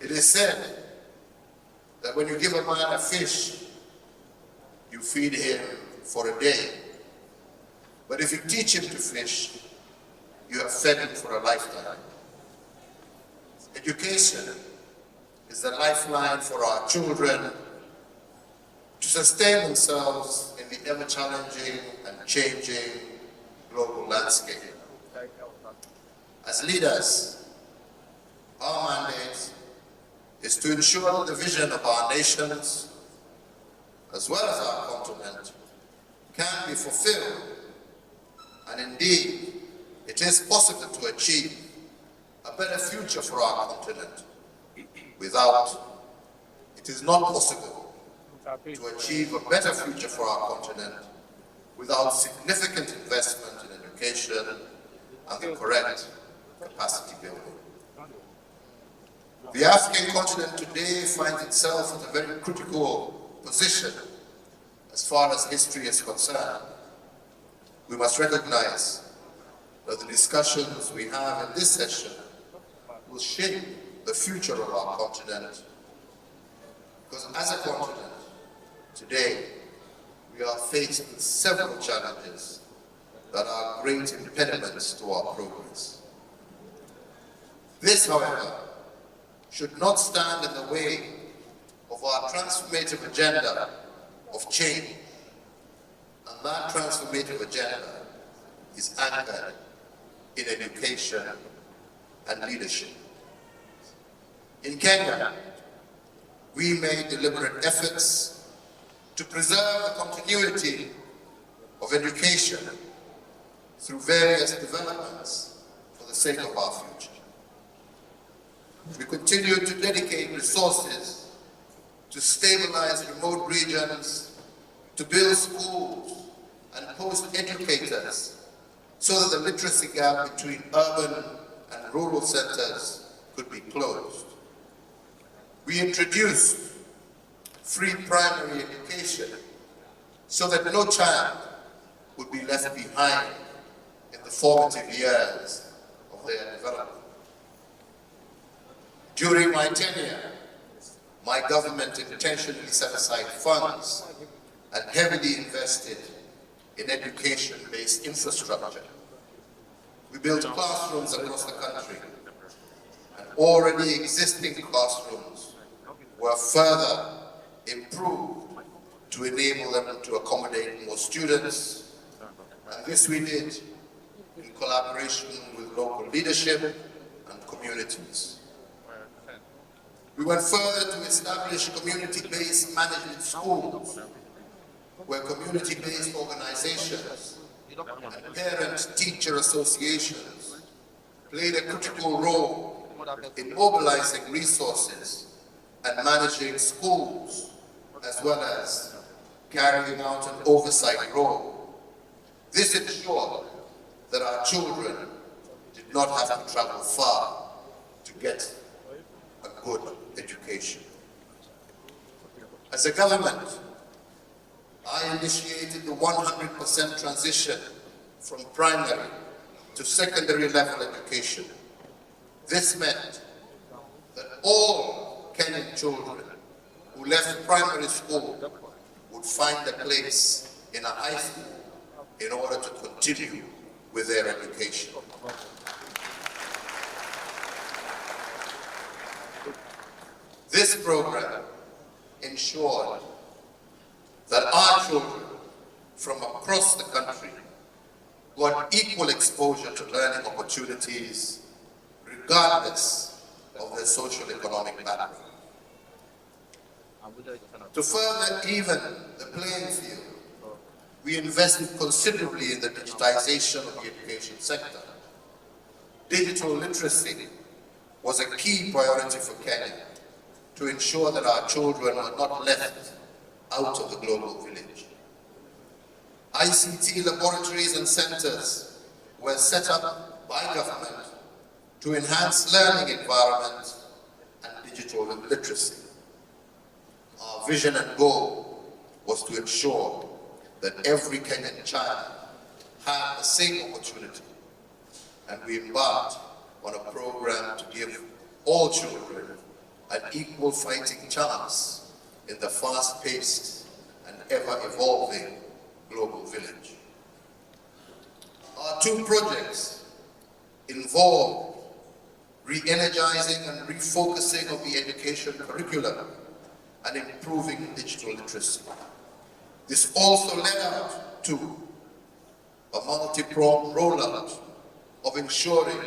It is said that when you give a man a fish, you feed him for a day. But if you teach him to fish, you have fed him for a lifetime. Education is the lifeline for our children to sustain themselves in the ever-challenging and changing global landscape. As leaders, our mandate is to ensure that the vision of our nations, as well as our continent, can be fulfilled. And indeed, it is possible to achieve a better future for our continent. It is not possible to achieve a better future for our continent without significant investment in education and the correct capacity building. The African continent today finds itself in a very critical position as far as history is concerned. We must recognize that the discussions we have in this session will shape the future of our continent. Because as a continent, today, we are faced with several challenges that are great impediments to our progress. This, however, should not stand in the way of our transformative agenda of change. And that transformative agenda is anchored in education and leadership. In Kenya, we made deliberate efforts to preserve the continuity of education through various developments for the sake of our future. We continue to dedicate resources to stabilize remote regions, to build schools and post educators so that the literacy gap between urban and rural centers could be closed. We introduced free primary education so that no child would be left behind in the formative years of their development. During my tenure, my government intentionally set aside funds and heavily invested in education-based infrastructure. We built classrooms across the country, and already existing classrooms were further improved to enable them to accommodate more students. And this we did in collaboration with local leadership and communities. We went further to establish community-based management schools, where community-based organizations and parent-teacher associations played a critical role in mobilizing resources and managing schools, as well as carrying out an oversight role. This ensured that our children did not have to travel far to get a good education. As a government, I initiated the 100% transition from primary to secondary level education. This meant that all Kenyan children who left primary school would find a place in a high school in order to continue with their education. This program ensured that our children from across the country got equal exposure to learning opportunities regardless of their social-economic background. To further even the playing field, we invested considerably in the digitization of the education sector. Digital literacy was a key priority for Kenya to ensure that our children were not left out of the global village. ICT laboratories and centers were set up by government to enhance learning environment and digital literacy. Our vision and goal was to ensure that every Kenyan child had the same opportunity, and we embarked on a program to give all children an equal fighting chance in the fast-paced and ever-evolving global village. Our two projects involve re-energizing and refocusing of the education curriculum and improving digital literacy. This also led out to a multi-pronged rollout of ensuring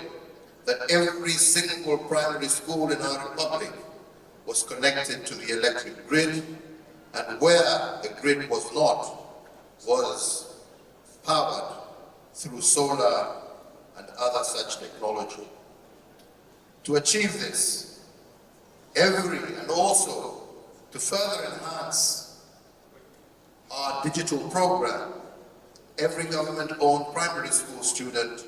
that every single primary school in our republic was connected to the electric grid, and where the grid was not, was powered through solar and other such technology. To achieve this, and also to further enhance our digital program, every government-owned primary school student